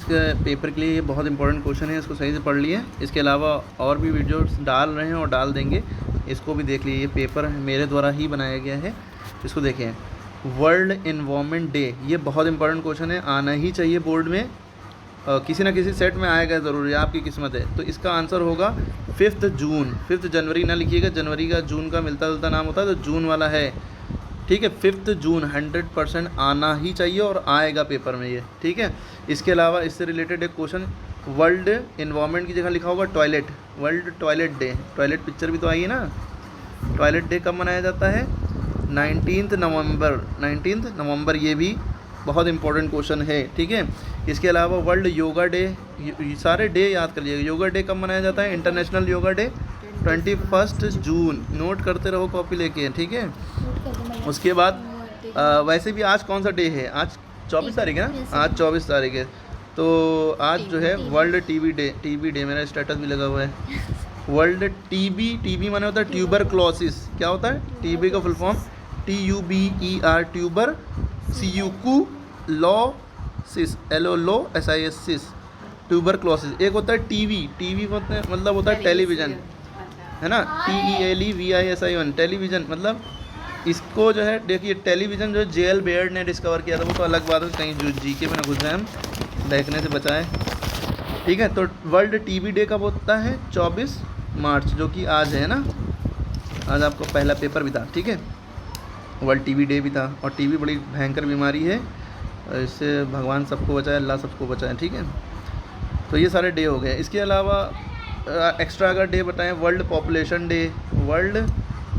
इसके पेपर के लिए ये बहुत इंपॉर्टेंट क्वेश्चन है, इसको सही से पढ़ लिए। इसके अलावा और भी वीडियोस डाल रहे हैं और डाल देंगे, इसको भी देख लीजिए। ये पेपर मेरे द्वारा ही बनाया गया है, इसको देखें। वर्ल्ड एनवायरनमेंट डे, ये बहुत इंपॉर्टेंट क्वेश्चन है, आना ही चाहिए बोर्ड में, किसी ना किसी सेट में आएगा ज़रूर, है आपकी किस्मत है। तो इसका आंसर होगा 5 जून। 5 जनवरी ना लिखिएगा, जनवरी का जून का मिलता जुलता नाम होता है, तो जून वाला है, ठीक है। 5 जून 100% आना ही चाहिए और आएगा पेपर में ये, ठीक है। इसके अलावा इससे रिलेटेड एक क्वेश्चन, वर्ल्ड एनवायरनमेंट की जगह लिखा होगा toilet, world toilet day. Toilet picture भी तो आई है ना। टॉयलेट डे कब मनाया जाता है? 19 नवंबर, 19 नवंबर, ये भी बहुत इंपॉर्टेंट क्वेश्चन है, ठीक है। इसके अलावा वर्ल्ड योगा डे, सारे डे याद कर लीजिएगा। योगा डे कब मनाया जाता है? इंटरनेशनल योगा डे 21 जून, नोट करते रहो कॉपी लेके, ठीक है। उसके बाद वैसे भी आज कौन सा डे है? आज 24 तारीख है ना, आज 24 तारीख है। तो आज जो है world TB day, TB day, मेरा स्टेटस भी लगा हुआ है। वर्ल्ड टीबी, टीबी माने होता है ट्यूबरक्लोसिस। क्या होता है टीबी का full form? TUBER, tuber, CUCU, lo sis, LO lo SIS sis, tuberculosis. एक होता है टीवी, टीवी मतलब होता है टेलीविज़न, है ना, TELEVISION, टेलीविज़न। मतलब इसको जो है देखिए, टेलीविज़न जो है जेएल बेयर्ड ने डिस्कवर किया था, वो तो अलग बात है, कहीं जो जीके में ना घुस जाए, हम देखने से बचाएं, ठीक है। तो वर्ल्ड टीबी डे कब होता है? 24 मार्च, जो कि आज है ना। आज आपको पहला पेपर भी था, ठीक है, वर्ल्ड टीबी डे भी था। और टीबी बड़ी भयंकर बीमारी है, इससे भगवान सबको बचाए, अल्लाह सबको बचाए, ठीक है। तो ये सारे डे हो गए। इसके अलावा एक्स्ट्रा अगर डे बताएं, world population day, world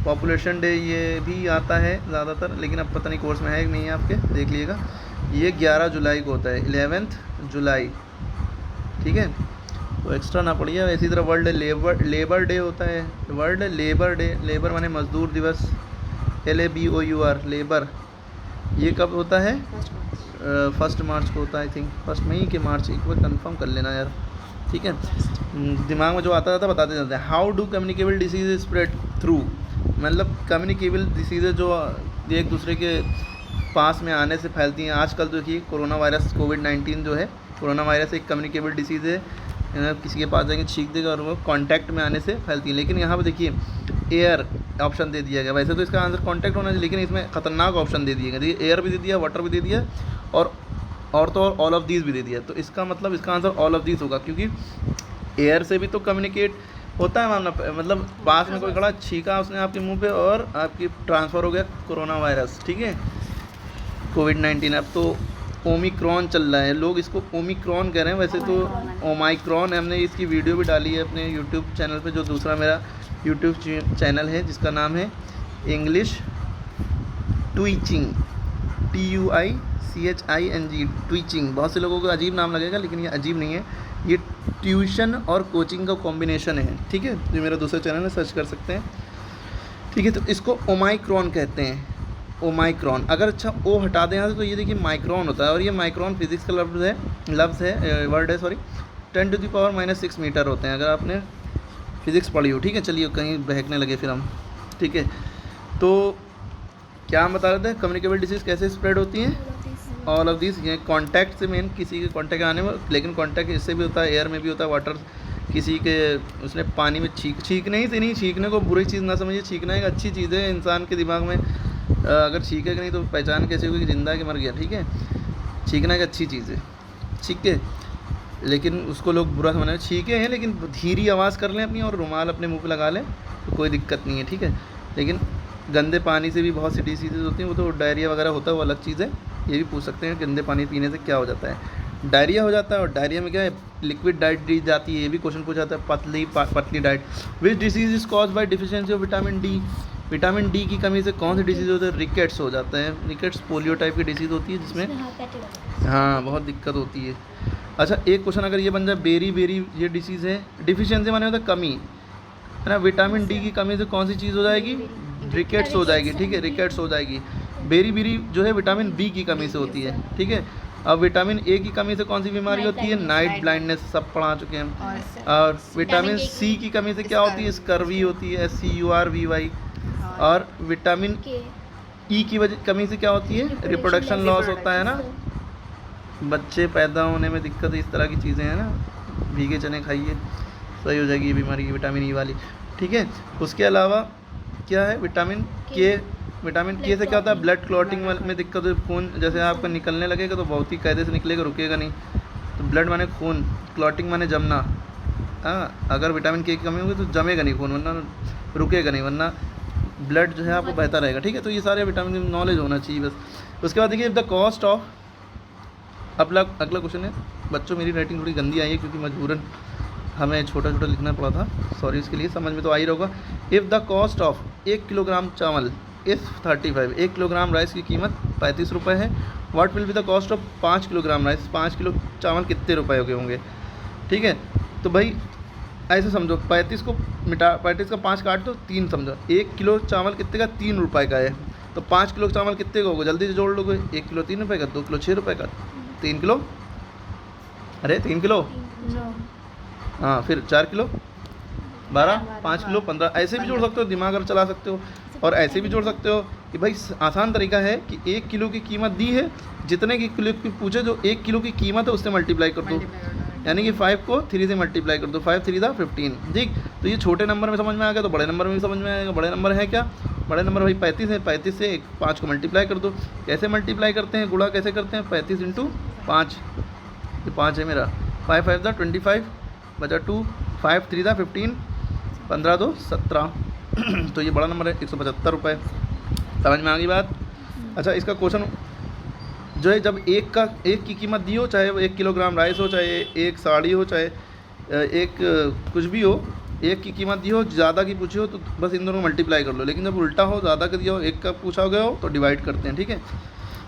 population day ये भी आता है ज़्यादातर, लेकिन अब पता नहीं कोर्स में है कि नहीं है आपके, देख लीजिएगा। ये 11 जुलाई को होता है, 11 जुलाई, ठीक है। तो एक्स्ट्रा ना पढ़िए। इसी तरह वर्ल्ड लेबर डे होता है, वर्ल्ड लेबर डे, लेबर माने मजदूर दिवस, LABOUR, लेबर। ये कब होता है? 1 मार्च को होता है, आई थिंक 1 मई के मार्च, एक बार कंफर्म कर लेना यार, ठीक है। दिमाग में जो आता था बताते जाते हैं। How do communicable disease spread through, मतलब कम्युनिकेबल डिसीज़ेज जो एक दूसरे के पास में आने से फैलती हैं। आजकल तो देखिए कोरोना वायरस, कोविड-19 जो है, कोरोना वायरस एक कम्युनिकेबल डिसीज़ है, किसी के पास जाएंगे छींक देगा और वो कांटेक्ट में आने से फैलती है। लेकिन यहाँ पे देखिए एयर ऑप्शन दे दिया गया, वैसे तो इसका आंसर कांटेक्ट होना चाहिए, लेकिन इसमें ख़तरनाक ऑप्शन दे दिए गए। देखिए एयर भी दे दिया, वाटर भी दे दिया, और तो और ऑल ऑफ दीज भी दे दिया। तो इसका मतलब इसका आंसर ऑल ऑफ दीज होगा, क्योंकि एयर से भी तो कम्युनिकेट होता है मामला, मतलब पास में कोई खड़ा, छींका उसने आपके मुंह पे और आपकी ट्रांसफ़र हो गया कोरोना वायरस, ठीक है, कोविड-19। अब तो ओमिक्रॉन चल रहा है, लोग इसको ओमिक्रॉन कह रहे हैं, वैसे तो ओमाइक्रॉन। हमने इसकी वीडियो भी डाली है अपने यूट्यूब चैनल पे, जो दूसरा मेरा यूट्यूब चैनल है जिसका नाम है इंग्लिश ट्वीचिंग, TUICHING, ट्वीचिंग। बहुत से लोगों को अजीब नाम लगेगा, लेकिन ये अजीब नहीं है, ये ट्यूशन और कोचिंग का कॉम्बिनेशन है, ठीक है। जो मेरा दूसरा चैनल है, सर्च कर सकते हैं, ठीक है। तो इसको ओमाइक्रॉन कहते हैं, ओमाइक्रॉन। अगर अच्छा ओ हटा दें यहाँ से, तो ये देखिए माइक्रॉन होता है, और ये माइक्रॉन फिजिक्स का लफ्ज़ है, वर्ड है, सॉरी। 10⁻⁻6 मीटर होते हैं, अगर आपने फिज़िक्स पढ़ी हो, ठीक है। चलिए कहीं बहकने लगे फिर हम, ठीक है। तो क्या हम बता रहे थे, कम्युनिकेबल डिसीज़ कैसे स्प्रेड होती हैं? ऑल ऑफ दिस, ये कॉन्टैक्ट से, मेन किसी के कॉन्टैक्ट आने में, लेकिन कॉन्टैक्ट इससे भी होता है, एयर में भी होता है, वाटर, किसी के उसने पानी में छींकने ही से नहीं, छींकने को बुरी चीज़ ना समझिए, छींकना एक अच्छी चीज़ है। इंसान के दिमाग में अगर छींकेगा नहीं तो पहचान कैसे होगी कि जिंदा है कि मर गया, ठीक है। छींकना एक अच्छी चीज़ है, ठीक है, लेकिन उसको लोग बुरा समझ रहे हैं। छींके हैं लेकिन धीरी आवाज़ कर लें अपनी, और रुमाल अपने मुँह पे लगा लें, तो कोई दिक्कत नहीं है, ठीक है। लेकिन गंदे पानी से भी बहुत सी डिसीज़ होती हैं, वो तो डायरिया वगैरह होता है, वो अलग चीज़ है। ये भी पूछ सकते हैं गंदे पानी पीने से क्या हो जाता है? डायरिया हो जाता है, और डायरिया में क्या है, लिक्विड डाइट दी जाती है, ये भी क्वेश्चन पूछा जाता है, पतली diet. Which disease is cause by deficiency of vitamin D, vitamin D की कमी से कौन सी डिसीज़ होती है? रिकेट्स हो जाता है। रिकेट्स पोलियो टाइप की डिसीज़ होती है, जिसमें हाँ बहुत दिक्कत होती है। अच्छा एक क्वेश्चन अगर ये बन जाए, बेरी बेरी ये डिसीज़ है, डिफिशियंसी माने होता है कमी, है ना। विटामिन डी की कमी से कौन सी चीज़ हो जाएगी? रिकेट्स हो जाएगी, ठीक है, रिकेट्स हो जाएगी। बेरी बेरी जो है विटामिन बी की कमी से होती है, ठीक है। अब विटामिन ए की कमी से कौन सी बीमारी होती है? नाइट ब्लाइंडनेस, सब पढ़ा चुके हैं। और विटामिन सी की कमी से क्या होती है? स्कर्वी होती है, SCURVY। और विटामिन ई की वजह कमी से क्या होती है? रिप्रोडक्शन लॉस होता है ना, बच्चे पैदा होने में दिक्कत, इस तरह की चीज़ें हैं ना, भीगे चने खाइए, सही हो जाएगी ये बीमारी की, विटामिन ई वाली। ठीक है, उसके अलावा क्या है, विटामिन के। विटामिन के से क्या होता है, ब्लड क्लॉटिंग में दिक्कत है, खून जैसे आपका निकलने लगेगा तो बहुत ही कायदे से निकलेगा, रुकेगा नहीं। तो ब्लड माने खून, क्लॉटिंग माने जमना। हाँ, अगर विटामिन के की कमी होगी तो जमेगा नहीं खून, वरना रुकेगा नहीं, वरना ब्लड जो है आपको बहता रहेगा। ठीक है, तो ये सारे विटामिन की नॉलेज होना चाहिए बस। उसके बाद देखिए द कॉस्ट ऑफ, अगला क्वेश्चन है बच्चों, मेरी राइटिंग थोड़ी गंदी आई है क्योंकि मजबूरन हमें छोटा छोटा लिखना पड़ा था, सॉरी इसके लिए, समझ में तो आ ही होगा। If the cost of 1 kilogram चावल इज़ 35, 1 किलोग्राम राइस की कीमत 35 रुपये है, what will be the cost of 5 kilogram rice, 5 kilo चावल कितने रुपए हो गए होंगे। ठीक है, तो भाई ऐसे समझो, 35 को मिटा, 35 का 5 काट दो, 3 समझो, 1 किलो चावल कितने का, 3 रुपये का है, तो 5 किलो चावल कितने का होगा, जल्दी से जोड़ लोगे, 1 किलो 3 रुपये का, 2 किलो 6 रुपये का, 3 किलो, अरे 3 किलो, हाँ, फिर 4 किलो 12, 5 किलो 15, ऐसे भी जोड़ सकते हो, दिमाग अगर चला सकते हो। और ऐसे भी जोड़ सकते हो कि भाई आसान तरीका है कि 1 किलो की कीमत दी है, जितने की किलो की पूछे, जो 1 किलो की कीमत है उससे मल्टीप्लाई कर दो, यानी कि 5 को 3 से मल्टीप्लाई कर दो, 5 3 दा 15। ठीक, तो ये छोटे नंबर में समझ में आ गया तो बड़े नंबर में भी समझ में आएगा। बड़े नंबर है क्या, बड़े नंबर भाई 35 है, 35 से 5 को मल्टीप्लाई कर दो। कैसे मल्टीप्लाई करते हैं, गुणा कैसे करते हैं, 35 इंटू 5, ये 5 है मेरा, 5 5 दा 25 बचा 2, 5 3 दा 15, 15 2 17 तो ये बड़ा नंबर है, 175 रुपये। समझ में आ गई बात। अच्छा, इसका क्वेश्चन जो है, जब एक की कीमत दी हो, चाहे वो 1 किलोग्राम राइस हो, चाहे एक साड़ी हो, चाहे एक कुछ भी हो, एक की कीमत दी हो, ज़्यादा की पूछी हो तो बस इन दोनों मल्टीप्लाई कर लो। लेकिन जब उल्टा हो, ज़्यादा का दिया हो, एक का पूछा गया हो तो डिवाइड करते हैं। ठीक है,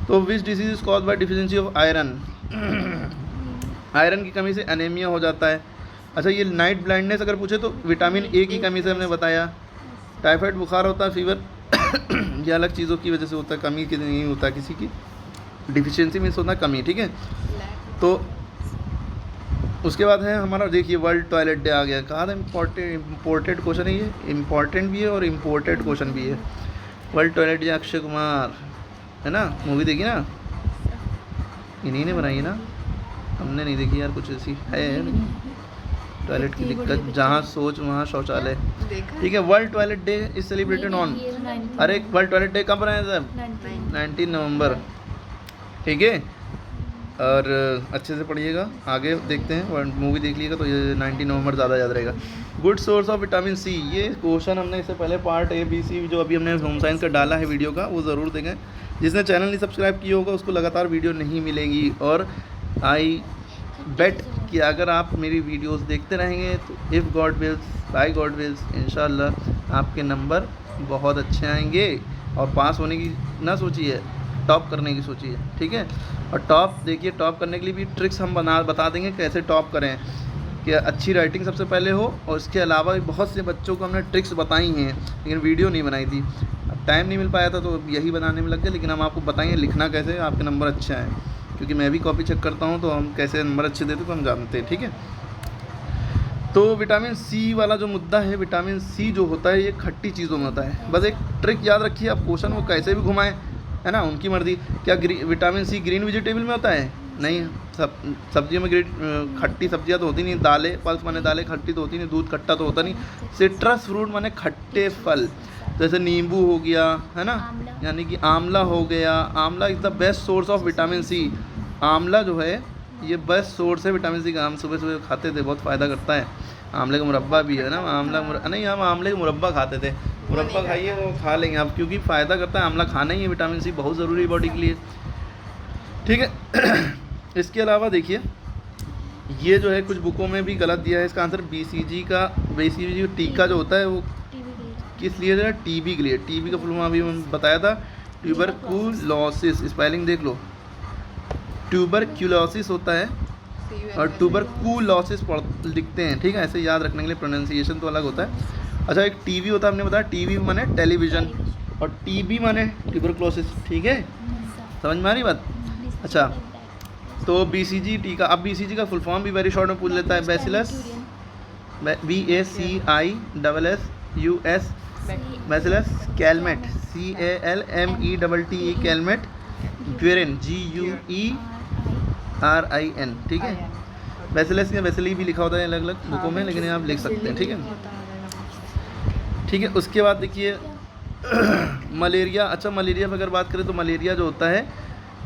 तो which disease is cause by deficiency of iron, iron की कमी से एनीमिया हो जाता है। अच्छा, ये नाइट ब्लाइंडनेस अगर पूछे तो विटामिन ए की कमी से हमने बताया। टाइफाइड बुखार होता है, फीवर ये अलग चीज़ों की वजह से होता है, कमी की नहीं होता किसी की, डिफिशियंसी मीन्स होता है कमी। ठीक है, तो उसके बाद है हमारा, देखिए वर्ल्ड टॉयलेट डे आ गया। कहा था इम्पोर्टेड क्वेश्चन है ये, इम्पॉर्टेंट भी है और इम्पोर्टेड क्वेश्चन भी है। World toilet day Akshay Kumar है ना, मूवी देखी ना, इन्हीं ने बनाई है ना, हमने नहीं देखी यार, कुछ ऐसी है टॉयलेट की दिक्कत, जहाँ सोच वहाँ शौचालय। ठीक है, world toilet day is celebrated on, अरे वर्ल्ड टॉयलेट डे कब बनाया था, 19 नवंबर। ठीक है, और अच्छे से पढ़िएगा, आगे देखते हैं, मूवी देख लीजिएगा तो ये 19 नवंबर ज़्यादा याद रहेगा। Good source of vitamin C, ये क्वेश्चन हमने इससे पहले पार्ट ए बी सी जो अभी हमने होम साइंस का डाला है वीडियो का, वो ज़रूर देखें। जिसने चैनल नहीं सब्सक्राइब किया होगा उसको लगातार वीडियो नहीं मिलेगी। और आई बेट कि अगर आप मेरी वीडियोस देखते रहेंगे तो if God wills, by God wills, इंशाल्लाह आपके नंबर बहुत अच्छे आएंगे। और पास होने की ना सोचिए, टॉप करने की सोचिए। ठीक है, और टॉप देखिए, टॉप करने के लिए भी ट्रिक्स हम बता देंगे कैसे टॉप करें, कि अच्छी राइटिंग सबसे पहले हो। और इसके अलावा भी बहुत से बच्चों को हमने ट्रिक्स बताई हैं, लेकिन वीडियो नहीं बनाई थी, टाइम नहीं मिल पाया था तो यही बनाने में लग गए। लेकिन हम आपको बताएंगे लिखना कैसे आपके नंबर अच्छे आए, क्योंकि मैं भी कॉपी चेक करता हूँ तो हम कैसे नंबर अच्छे देते तो हम जानते हैं। ठीक है, तो विटामिन सी वाला जो मुद्दा है, विटामिन सी जो होता है ये खट्टी चीज़ों में होता है। बस एक ट्रिक याद रखिए, आप क्वेश्चन वो कैसे भी घुमाएं, है ना, उनकी मर्जी। क्या विटामिन सी ग्रीन वेजिटेबल में होता है? नहीं, सब्जियों में खट्टी सब्जियां तो होती नहीं, दालें, पल्स माने दालें खट्टी तो होती नहीं, दूध खट्टा तो होता नहीं। सिट्रस फ्रूट माने खट्टे फल, जैसे नींबू हो गया, है ना, यानी कि आंवला हो गया। Amla is the best source of vitamin C. Amla जो है ये बेस्ट सोर्स है विटामिन सी का। हम सुबह सुबह खाते थे, बहुत फ़ायदा करता है। आंवले का मुरब्बा भी है ना, नहीं, हम आंवले का मुरब्बा खाते थे। मुरब्बा खाइए, वो खा लेंगे आप, क्योंकि फ़ायदा करता है। आंवला खाना ही है, विटामिन सी बहुत ज़रूरी है बॉडी के लिए। ठीक है, इसके अलावा देखिए, ये जो है कुछ बुकों में भी गलत दिया है इसका आंसर। BCG टीका जो होता है वो किस लिए है? टीबी के लिए। टीबी का फुल फॉर्म अभी मैंने बताया था, ट्यूबरकुलोसिस। स्पेलिंग देख लो, ट्यूबरकुलोसिस होता है और ट्यूबरकुलोसिस लिखते हैं। ठीक है, ऐसे याद रखने के लिए, प्रोनाउंसिएशन तो अलग होता है। अच्छा, एक टीवी होता है, हमने बताया टीवी माने टेलीविज़न और टीबी माने ट्यूबरकुलोसिस। ठीक है, समझ में आ रही बात? अच्छा, तो BCG टीका, अब BCG का फुल फॉर्म भी वेरी शॉर्ट में पूछ लेता है। Bacillus, BACISSUS, bacillus Calmette, CALMETTE Calmette, ग्वेरिन, GUERIN, RIN, ठीक है। बैसिलस या बैसिली भी लिखा होता है अलग अलग बुकों में, लेकिन आप लिख सकते हैं, ठीक है। ठीक है, उसके बाद देखिए मलेरिया। अच्छा, मलेरिया पर अगर बात करें तो मलेरिया जो होता है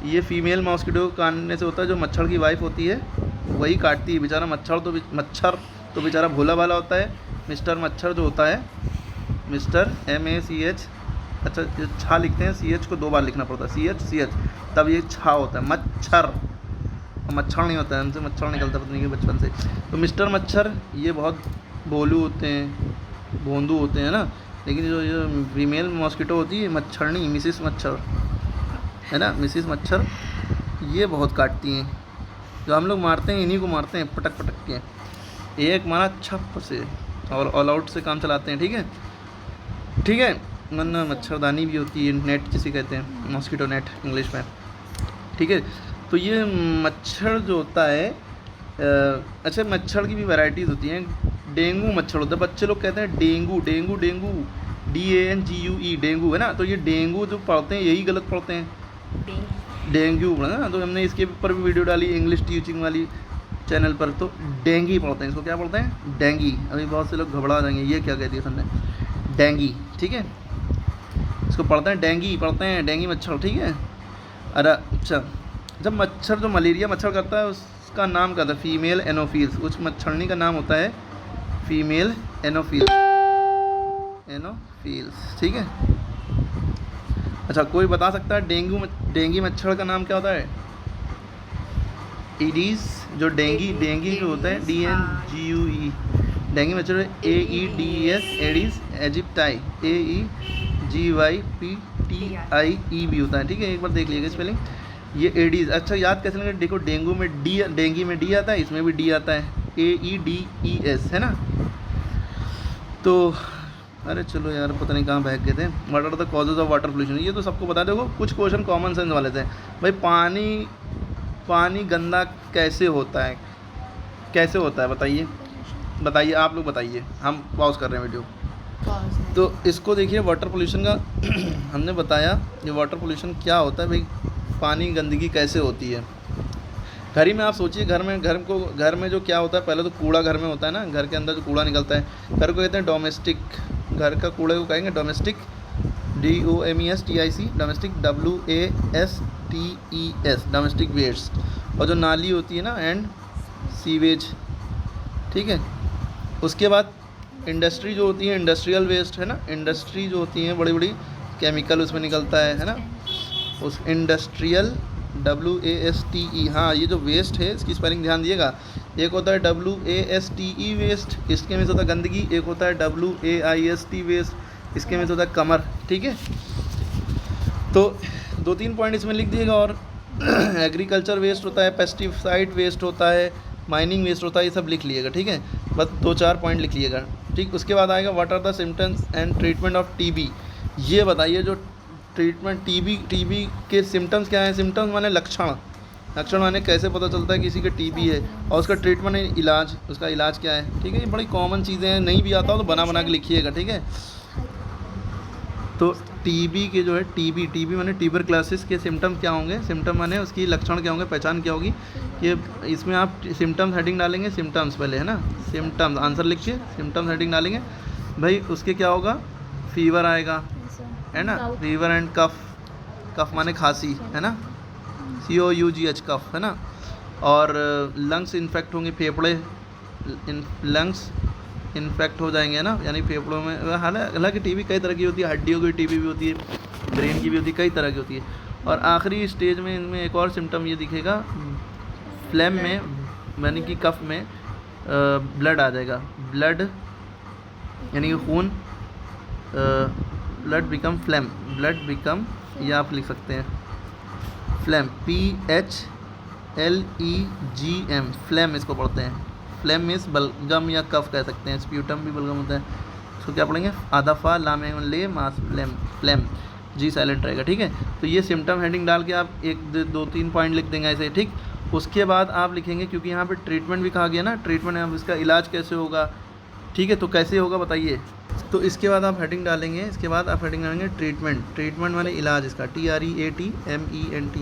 ये फीमेल मॉस्किटो काटने से होता है। जो मच्छर की वाइफ होती है वही काटती है बेचारा। मच्छर तो बेचारा भोला भाला होता है। मिस्टर मच्छर जो होता है, मिस्टर MACH, अच्छा छा लिखते हैं, CH को 2 बार लिखना पड़ता है, CH तब ये छा होता है, मच्छर। मच्छर नहीं होता है, हमसे मच्छर निकलता पता नहीं कि बचपन से। तो मिस्टर मच्छर ये बहुत भोलू होते हैं, भोंदू होते हैं ना। लेकिन जो फीमेल मॉस्किटो होती है मच्छरनी, मिसिस मच्छर है ना, मिसिस मच्छर, ये बहुत काटती हैं। जो हम लोग मारते हैं इन्हीं को मारते हैं, पटक पटक के। एक मारा छप से और ऑल आउट से काम चलाते हैं, ठीक है। ठीक है, वरना मच्छरदानी भी होती है, नेट जिसे कहते हैं, मॉस्किटो नेट इंग्लिश में, ठीक है। तो ये मच्छर जो होता है अच्छा, मच्छर की भी वैराइटीज़ होती हैं। डेंगू मच्छर होता है, बच्चे लोग कहते हैं dengue dengue dengue, DANGUE dengue है ना। तो ये डेंगू जो पढ़ते हैं यही गलत पढ़ते हैं, डेंगू पढ़ा ना। तो हमने इसके ऊपर भी वीडियो डाली इंग्लिश टीचिंग वाली चैनल पर। तो डेंगी पढ़ते हैं, इसको क्या पढ़ते हैं, डेंगी। अभी बहुत से लोग घबरा जाएंगे, ये क्या कहती है हमने, डेंगी, ठीक है। इसको पढ़ते हैं डेंगी, पढ़ते हैं डेंगी मच्छर, ठीक है। अरे अच्छा, जब मच्छर जो मलेरिया मच्छर करता है उसका नाम क्या था, फीमेल एनोफिल्स। उस मच्छरनी का नाम होता है फीमेल एनोफिल्स, ठीक है। अच्छा, कोई बता सकता है डेंगी मच्छर का नाम क्या होता है, ईडीज। जो डेंगी जो होता है DNGUE, डेंगी मच्छर AEDS, एडीज एजिप्टाई, AEGYPTIE भी होता है, ठीक है। एक बार देख लीजिएगा स्पेलिंग, ये एडीज। अच्छा, याद कैसे लगे, देखो डेंगू में डेंगी में D आता है, इसमें भी D आता है, AEDES है ना। तो अरे चलो यार, पता नहीं कहाँ बहक गए थे। What are the causes of water pollution, ये तो सबको बता देखो। कुछ क्वेश्चन कॉमन सेंस वाले थे भाई। पानी गंदा कैसे होता है, कैसे होता है बताइए आप लोग बताइए। हम पॉज कर रहे हैं वीडियो। तो इसको देखिए, वाटर पोल्यूशन का हमने बताया ये वाटर पोल्यूशन क्या होता है भाई। पानी गंदगी कैसे होती है, घर ही में आप सोचिए, घर में जो क्या होता है, पहले तो कूड़ा घर में होता है ना, घर के अंदर जो कूड़ा निकलता है, घर को कहते हैं डोमेस्टिक। घर का कूड़े को कहेंगे domestic, DOMESTIC, domestic, WASTES, domestic waste. और जो नाली होती है ना, एंड सीवेज, ठीक है। उसके बाद इंडस्ट्री जो होती है, इंडस्ट्रियल वेस्ट है ना। इंडस्ट्री जो होती है बड़ी बड़ी केमिकल उसमें निकलता है ना। उस इंडस्ट्रियल WASTE, हाँ, ये जो वेस्ट है इसकी स्पेलिंग ध्यान दिएगा। एक होता है WASTE वेस्ट, इसके में से होता है गंदगी। एक होता है WAIST वेस्ट, इसके में से होता है कमर, ठीक है। तो 2-3 पॉइंट इसमें लिख दिएगा। और एग्रीकल्चर वेस्ट होता है, पेस्टिसाइड वेस्ट होता है, माइनिंग वेस्ट होता है, ये सब लिख लीजिएगा, ठीक है। बस 2-4 पॉइंट लिख लीजिएगा, ठीक। उसके बाद आएगा what are the symptoms and treatment of TB। ये बताइए जो ट्रीटमेंट TB के सिम्टम्स क्या हैं। सिम्टम्स माने लक्षण माने कैसे पता चलता है किसी के TB है, और उसका ट्रीटमेंट है इलाज, उसका इलाज क्या है, ठीक है। ये बड़ी कॉमन चीज़ें हैं, नहीं भी आता हो तो बना के लिखिएगा, ठीक है। तो TB के जो है TB माने ट्यूबरक्लोसिस के सिम्टम क्या होंगे, सिम्टम माने उसकी लक्षण क्या होंगे, पहचान क्या होगी। ये इसमें आप सिम्टम्स हेडिंग डालेंगे, सिम्टम्स पहले है ना, सिम्टम्स आंसर लिखिए, सिम्टम्स हेडिंग डालेंगे भाई। उसके क्या होगा, फीवर आएगा है ना, फीवर एंड कफ माने खांसी है ना, COUGH कफ है ना। और लंग्स इन्फेक्ट होंगे, फेफड़े लंग्स इन्फेक्ट हो जाएंगे ना, यानी फेफड़ों में। हालांकि TB कई तरह की होती है, हड्डियों की TB भी होती है, ब्रेन की भी होती है, कई तरह की होती है। और आखिरी स्टेज में इनमें एक और सिम्टम ये दिखेगा, फ्लैम में यानी कि कफ में ब्लड आ जाएगा, ब्लड यानी कि खून, blood become flame, blood become, ये आप लिख सकते हैं फ्लैम, PHLEGM, फ्लैम इसको पढ़ते हैं। फ्लैम मीन्स बलगम या कफ कह सकते हैं, स्प्यूटम भी बलगम होता है। इसको क्या पढ़ेंगे, आदाफा लाम ले मास फ्लैम, जी साइलेंट रहेगा, ठीक है। तो ये सिम्टम हेडिंग डाल के आप 1-2-3 पॉइंट लिख देंगे ऐसे, ठीक। उसके बाद आप लिखेंगे, क्योंकि यहाँ पे ट्रीटमेंट भी कहा गया ना, ट्रीटमेंट अब इसका इलाज कैसे होगा, ठीक है। तो कैसे होगा बताइए। तो इसके बाद आप हेडिंग डालेंगे, इसके बाद आप हेडिंग डालेंगे ट्रीटमेंट माने इलाज इसका, TREATMENT,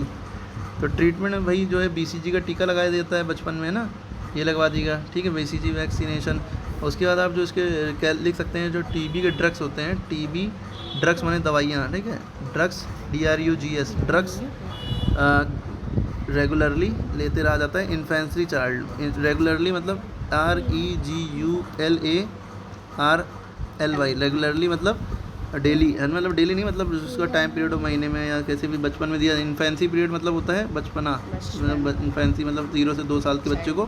तो ट्रीटमेंट में भाई जो है BCG का टीका लगाया देता है बचपन में ना, ये लगवा दीजिएगा, ठीक है, BCG वैक्सीनेशन। उसके बाद आप जो इसके क्या लिख सकते हैं, जो TB के ड्रग्स होते हैं, TB ड्रग्स माने दवाइयाँ, ठीक है, ड्रग्स DRUGS ड्रग्स रेगुलरली लेते रहा जाता है। इन्फेंट्री चाइल्ड, रेगुलरली मतलब REGULARLY, रेगुलरली मतलब डेली, मतलब डेली नहीं, मतलब उसका टाइम पीरियड हो महीने में या कैसे भी बचपन में दिया। इन्फेंसी पीरियड मतलब होता है बचपना, मतलब इन्फेंसी मतलब 0 से 2 साल के बच्चे को,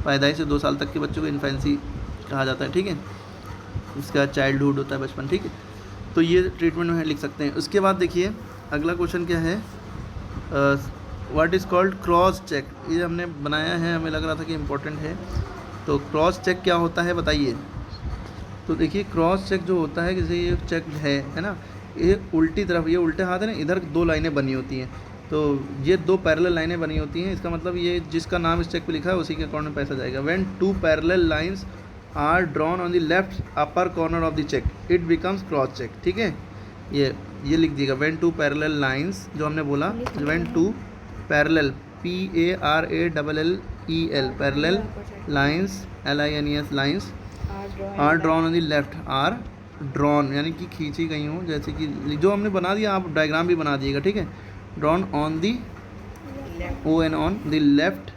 पैदाइश से 2 साल तक के बच्चों को इन्फेंसी कहा जाता है, ठीक है। उसका चाइल्डहुड होता है बचपन, ठीक है। तो ये ट्रीटमेंट में लिख सकते हैं। उसके बाद देखिए अगला क्वेश्चन क्या है, what is called cross cheque. ये हमने बनाया है, हमें लग रहा था कि इम्पोर्टेंट है। तो क्रॉस चेक क्या होता है बताइए। तो देखिए क्रॉस चेक जो होता है, जैसे ये चेक है ना, ये उल्टी तरफ, ये उल्टे हाथ है ना, इधर 2 लाइनें बनी होती हैं, तो ये 2 पैरेलल लाइनें बनी होती हैं। इसका मतलब ये जिसका नाम इस चेक पे लिखा है उसी के अकाउंट में पैसा जाएगा। When 2 parallel lines are drawn on the left upper corner of the cheque it becomes cross cheque, ठीक है। ये लिख दीजिएगा, व्हेन 2 पैरेलल लाइंस, जो हमने बोला, when 2 parallel PARALLEL parallel lines LINES lines are drawn on the left, are drawn यानी कि खींची गई हूँ, जैसे कि जो हमने बना दिया, आप डायग्राम भी बना दिएगा, ठीक है। Drawn on the ON on the left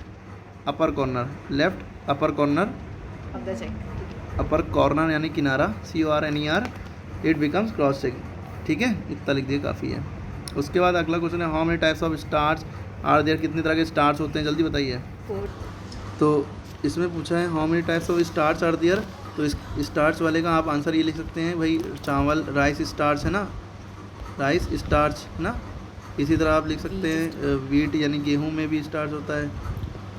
upper corner, left upper corner upper corner यानी किनारा CORNER, it becomes cross cheque, ठीक है। इतना लिख दिए, काफ़ी है। उसके बाद अगला क्वेश्चन है, how many types of stars are there, कितने तरह के स्टार्स होते हैं, जल्दी बताइए। तो इसमें पूछा है how many types of stars are there, तो इस स्टार्च वाले का आप आंसर ये लिख सकते हैं भाई, चावल राइस स्टार्च है ना, राइस स्टार्च है ना। इसी तरह आप लिख सकते हैं वीट यानी गेहूं में भी स्टार्च होता है,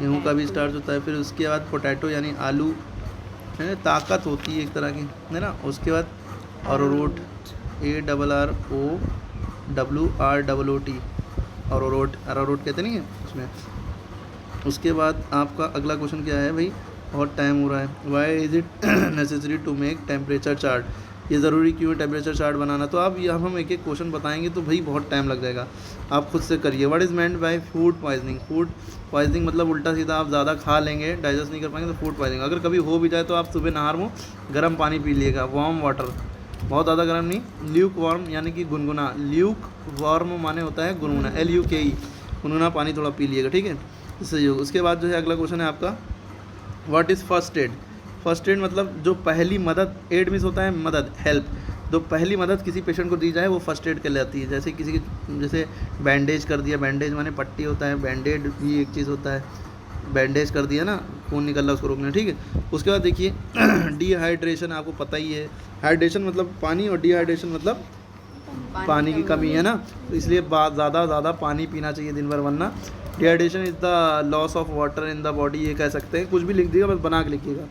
गेहूं का भी स्टार्च होता है। फिर उसके बाद पोटैटो यानी आलू है, ताकत होती है एक तरह की, है ना। उसके बाद अरारोट, ARROWROOT, अरारोट कहते नहीं है उसमें। उसके बाद आपका अगला क्वेश्चन क्या है भाई, बहुत टाइम हो रहा है, why is it necessary to make temperature chart, ये ज़रूरी क्यों है टेम्परेचर चार्ट बनाना। तो आप यहाँ हम एक एक क्वेश्चन बताएंगे तो भाई बहुत टाइम लग जाएगा, आप खुद से करिए। What is meant by food poisoning, food poisoning मतलब उल्टा सीधा आप ज़्यादा खा लेंगे, डाइजेस्ट नहीं कर पाएंगे, तो फूड पॉइजनिंग। अगर कभी हो भी जाए तो आप सुबह नहार में गर्म पानी पी लीजिएगा, वार्म वाटर, बहुत ज़्यादा गर्म नहीं, ल्यूक वार्म यानी कि गुनगुना, ल्यूक वार्म माने होता है गुनगुना, LUKE, गुनगुना पानी थोड़ा पी लीजिएगा, ठीक है, इससे योग। उसके बाद जो है अगला क्वेश्चन है आपका, what is first aid. First aid मतलब जो पहली मदद, एड मीन्स होता है मदद, हेल्प, जो पहली मदद किसी पेशेंट को दी जाए वो फर्स्ट एड कहलाती है। जैसे किसी की, जैसे बैंडेज कर दिया, बैंडेज माने पट्टी होता है, बैंडेड भी एक चीज़ होता है, बैंडेज कर दिया ना, खून निकल रहा उसको रोकना, ठीक है। उसके बाद देखिए डिहाइड्रेशन, आपको पता ही है, हाइड्रेशन मतलब पानी और डिहाइड्रेशन मतलब पानी की कमी है ना, तो इसलिए ज़्यादा पानी पीना चाहिए दिन भर, वरना dehydration is the loss of water in the body, ये कह सकते हैं। कुछ भी लिख दिएगा, बस बना के लिखिएगा।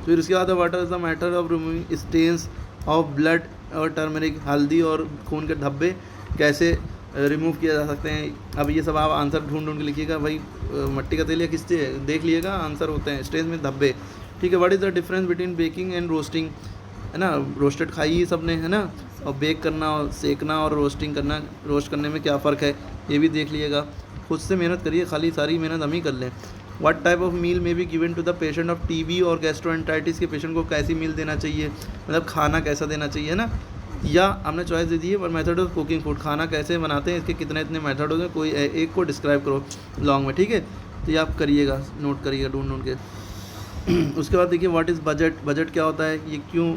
फिर उसके बाद water is the matter of removing stains of blood और टर्मरिक, हल्दी और खून के धब्बे कैसे रिमूव किया जा सकते हैं। अब ये सब आप आंसर ढूंढ के लिखिएगा भाई, मट्टी का तेल या किससे देख लीजिएगा, आंसर होते हैं स्टेन्स में धब्बे, ठीक है। What is the difference between baking and roasting, है ना, रोस्टेड खाई ही सब ने, है ना, और बेक करना और सेकना और रोस्टिंग करना, रोस्ट करने में क्या फ़र्क है, ये भी देख लीजिएगा। खुद से मेहनत करिए, खाली सारी मेहनत हम ही कर लें। व्हाट टाइप ऑफ मील में be given to the patient of TB और गैस्ट्रोएंटराइटिस के पेशेंट को कैसी मील देना चाहिए, मतलब खाना कैसा देना चाहिए ना, या हमने चॉइस दे दी है, पर मेथड ऑफ कुकिंग फूड, खाना कैसे बनाते हैं, इसके कितने इतने मेथड होते हैं, कोई एक को डिस्क्राइब करो लॉन्ग में, ठीक है। तो ये आप करिएगा, नोट करिएगा ढूंढ के। उसके बाद देखिए व्हाट इज़ बजट, बजट क्या होता है, ये क्यों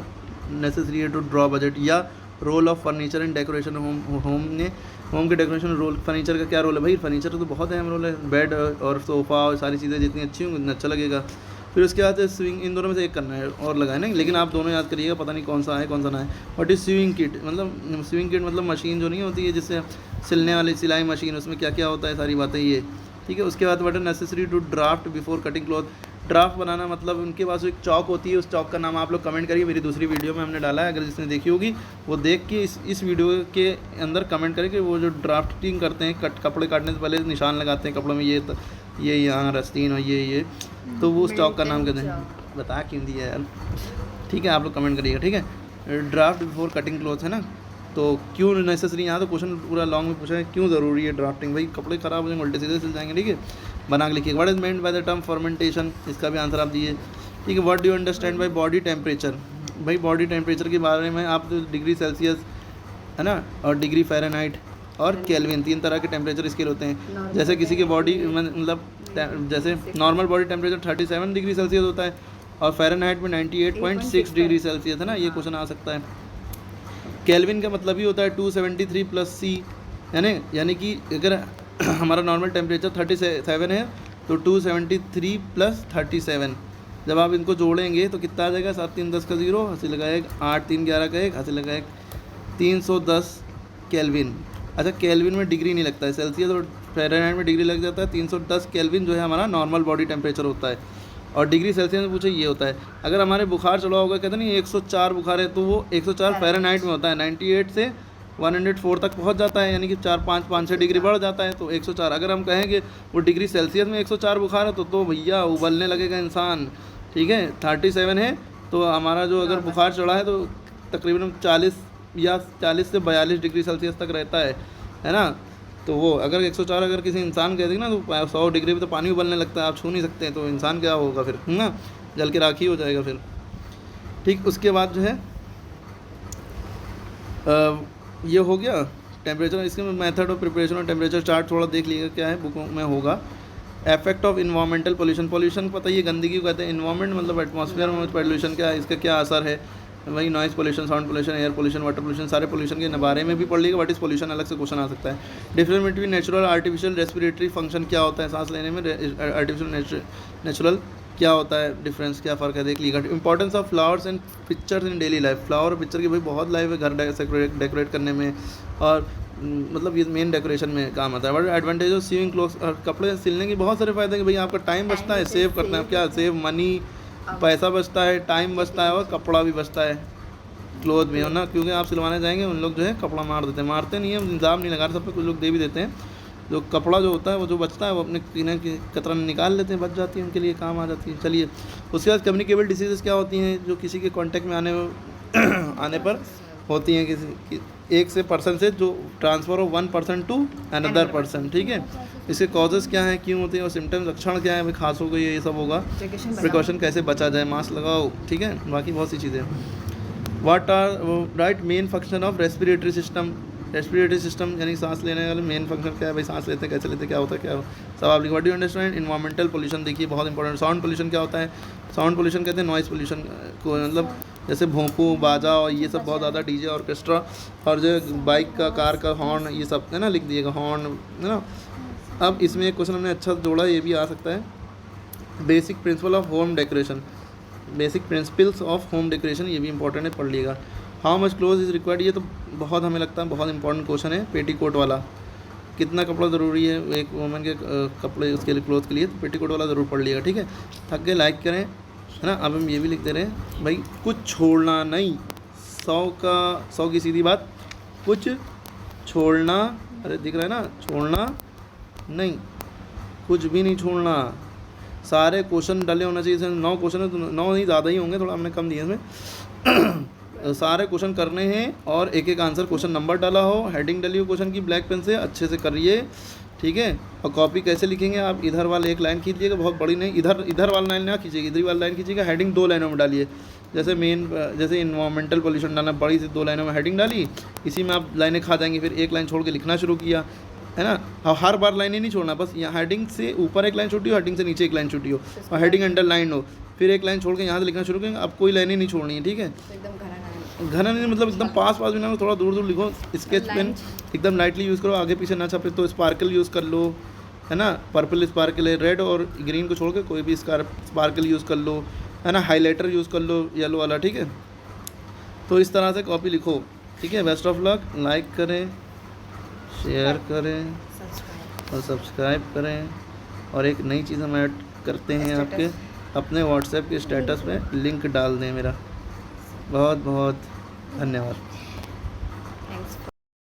नेसेसरी है टू ड्रॉ बजट, या role of furniture and decoration, home के डेकोरेशन रोल, फर्नीचर का क्या रोल है भाई, फर्नीचर तो बहुत अहम रोल है, बेड और सोफ़ा और सारी चीज़ें जितनी अच्छी होंगी उतना अच्छा लगेगा। फिर उसके बाद स्विंग, इन दोनों में से एक करना है और लगाए ना, लेकिन आप दोनों याद करिएगा, पता नहीं कौन सा है कौन सा ना है। व्हाट इज़ स्विंग किट, मतलब स्विंग किट मतलब मशीन जो नहीं होती है जिससे सिलने वाली सिलाई मशीन, उसमें क्या क्या होता है सारी बातें ये, ठीक है। उसके बाद what is necessary to draft before cutting cloth, draft बनाना मतलब उनके पास एक चौक होती है, उस चौक का नाम आप लोग कमेंट करिए, मेरी दूसरी वीडियो में हमने डाला है, अगर जिसने देखी होगी वो देख के इस वीडियो के अंदर कमेंट करें कि वो जो ड्राफ्टिंग करते हैं, कपड़े काटने से पहले निशान लगाते हैं कपड़ों में, ये यहाँ रस्तीन और ये तो वो उस चौक का नाम कहते हैं, बता क्यों दिया यार, ठीक है, आप लोग कमेंट करिएगा, ठीक है। ड्राफ्ट बिफोर कटिंग क्लॉथ है ना, तो क्यों नेसेसरी, यहाँ तो क्वेश्चन पूरा लॉन्ग में पूछा है क्यों ज़रूरी है ड्राफ्टिंग। भाई कपड़े ख़राब हो जाएंगे, उल्टे सीधे सिल जाएंगे, ठीक है, बना के लिखिए। What is meant by the term fermentation, इसका भी आंसर आप दिए, ठीक है। What do you understand by body temperature, भाई बॉडी टेम्परेचर के बारे में आप डिग्री सेल्सियस है ना, और डिग्री फ़ारेनहाइट और केल्विन, 3 तरह के टेम्परेचर स्केल होते हैं। जैसे किसी के बॉडी मतलब जैसे normal body temperature 37 degree Celsius होता है और फ़ारेनहाइट में 98.6 डिग्री सेल्सियस है ना, ये क्वेश्चन आ सकता है। केल्विन का मतलब ही होता है 273 प्लस सी, यानी कि अगर हमारा नॉर्मल टेम्परेचर 37 है तो 273 प्लस 37, जब आप इनको जोड़ेंगे तो कितना आ जाएगा, 7 3 10 का 0, हंसी लगा 1, 8 3 11 का 1, हंसी लगा 1, 310 केल्विन। अच्छा केल्विन में डिग्री नहीं लगता है, सेल्सियस और फ़ारेनहाइट में डिग्री लग जाता है। 310 केल्विन जो है हमारा नॉर्मल बॉडी टेम्परेचर होता है, और डिग्री सेल्सियस में पूछे ये होता है। अगर हमारे बुखार चढ़ा होगा, कहते नहीं 104 बुखार है, तो वो 104 फ़ारेनहाइट में होता है, 98 से 104 तक पहुंच जाता है, यानी कि 4-5-6 डिग्री बढ़ जाता है, तो 104। अगर हम कहेंगे वो डिग्री सेल्सियस में 104 बुखार है तो भैया उबलने लगेगा इंसान, ठीक है। 37 है तो हमारा जो अगर बुखार चढ़ा है तो तकरीबन 40 या 40 से 42 डिग्री सेल्सियस तक रहता है ना। तो वो अगर 104 अगर किसी इंसान कह देगा ना तो 100 डिग्री पे तो पानी उबलने लगता है, आप छू नहीं सकते हैं, तो इंसान क्या होगा फिर, है ना, जल के राखी हो जाएगा फिर, ठीक। उसके बाद जो है ये हो गया टेम्परेचर। इसके मेथड ऑफ प्रिपरेशन और टेम्परेचर चार्ट थोड़ा देख लीजिएगा क्या है, बुकों में होगा। Effect of environmental pollution, pollution पता ही गंदगी को कहते हैं, इन्वायरमेंट मतलब एटमॉस्फेयर में पोल्यूशन क्या है, इसका क्या असर है, वही noise pollution, sound pollution, air pollution, water pollution, सारे पोल्यूशन के बारे में भी पढ़ लीजिएगा। व्हाट इज़ पोल्यूशन, अलग से क्वेश्चन आ सकता है। Difference between natural artificial respiratory function, क्या होता है सांस लेने में, आर्टिफिशियल नेचुरल क्या होता है, डिफरेंस क्या फ़र्क है देख लीजिएगा। Importance of flowers and pictures in daily life, flower और पिक्चर की भाई बहुत लाइफ है घर डेकोरेट करने में, और मतलब ये मेन डेकोरेशन में काम आता है। But advantage of sewing clothes, और कपड़े सिलने के बहुत सारे फ़ायदे हैं कि भाई आपका टाइम बचता है, सेव करना है, क्या सेव मनी, पैसा बचता है, टाइम बचता है, और कपड़ा भी बचता है क्लोथ में, है ना, क्योंकि आप सिलवाने जाएंगे उन लोग जो है कपड़ा मार देते हैं, मारते नहीं है, इंतजाम नहीं लगा रहे, सब पे कुछ लोग दे भी देते हैं। जो कपड़ा जो होता है वो जो बचता है वो अपने कीना की कतरन निकाल लेते हैं, बच जाती है, उनके लिए काम आ जाती है। चलिए उसके बाद कम्युनिकेबल डिसीज़ क्या होती हैं, जो किसी के कांटेक्ट में आने पर होती हैं, किसी एक से पर्सन से जो transfer of 1 person to another person, ठीक है। इसके कॉजेज़ क्या हैं, क्यों होते हैं, और सिम्टम्स लक्षण क्या है, भाई खांस हो गई ये सब होगा, प्रिकॉशन कैसे बचा जाए, मास्क लगाओ, ठीक है, बाकी बहुत सी चीज़ें। What are right main function of respiratory system, respiratory system यानी सांस लेने वाले मेन फंक्शन क्या है, भाई सांस लेते कैसे लेते, क्या होता है, क्या सब आप लिखो। What do you understand environmental pollution, देखिए बहुत इंपॉर्टेंट। साउंड पोल्यूशन क्या होता है, साउंड पोल्यूशन कहते हैं नॉइज़ पोल्यूशन को, मतलब जैसे भोंपू, बाजा और ये सब बहुत ज़्यादा, डीजे, ऑर्केस्ट्रा, और जो बाइक का, कार का हॉर्न, ये सब है ना, लिख दिएगा हॉर्न, है ना। अब इसमें एक क्वेश्चन हमने अच्छा जोड़ा, ये भी आ सकता है, basic principle of home decoration, basic principles of home decoration, ये भी इंपॉर्टेंट है, पढ़ लीजिएगा। How much cloth is required, ये तो बहुत हमें लगता है बहुत इंपॉर्टेंट क्वेश्चन है। पेटीकोट वाला, कितना कपड़ा ज़रूरी है एक वुमेन के कपड़े उसके लिए, क्लोथ के लिए, तो पेटीकोट वाला ज़रूर पढ़ लिएगा, ठीक है। थक गए लाइक करें, है ना। अब हम ये भी लिख दे रहे हैं भाई, कुछ छोड़ना नहीं, 100 की सीधी बात, कुछ छोड़ना, अरे दिख रहा है ना, छोड़ना नहीं, कुछ भी नहीं छोड़ना, सारे क्वेश्चन डले होना चाहिए। 9 क्वेश्चन है तो 9 नहीं, ज़्यादा ही होंगे, थोड़ा हमने कम दिए इसमें। सारे क्वेश्चन करने हैं और एक एक आंसर क्वेश्चन नंबर डाला हो, हेडिंग डली हो क्वेश्चन की ब्लैक पेन से, अच्छे से करिए, ठीक है। और कॉपी कैसे लिखेंगे आप, इधर वाला एक लाइन खींचिएगा, बहुत बड़ी नहीं, इधर वाला लाइन ना खींचिएगा, इधर वाला लाइन खींचिएगा, हेडिंग 2 लाइनों में डालिए। जैसे इन्वायरमेंटल पोल्यूशन डालना, बड़ी से 2 लाइनों में हेडिंग डाली, इसी में आप लाइनें खा जाएंगे, फिर एक लाइन छोड़ के लिखना शुरू किया, है ना। हर बार लाइनें नहीं छोड़ना, बस यहाँ हेडिंग से ऊपर एक लाइन छोटी हो, हेडिंग से नीचे एक लाइन छोटी हो, और हेडिंग अंडरलाइन हो, फिर एक लाइन छोड़ के यहाँ से लिखना शुरू करेंगे, अब कोई लाइनें नहीं छोड़नी है, ठीक है। घना नहीं, मतलब एकदम पास भी ना, थोड़ा दूर दूर लिखो। स्केच पेन एकदम लाइटली यूज़ करो, आगे पीछे ना छपे तो स्पार्कल यूज़ कर लो, है ना। पर्पल स्पार्कल है, रेड और ग्रीन को छोड़ के कोई भी स्पार्कल यूज़ कर लो, है ना। हाइलाइटर यूज़ कर लो येलो वाला, ठीक है। तो इस तरह से कॉपी लिखो, ठीक है। बेस्ट ऑफ लक, लाइक करें, शेयर करें और सब्सक्राइब करें। और एक नई चीज़ हम ऐड करते हैं, आपके अपने व्हाट्सएप के स्टेटस में लिंक डाल दें मेरा। बहुत बहुत धन्यवाद।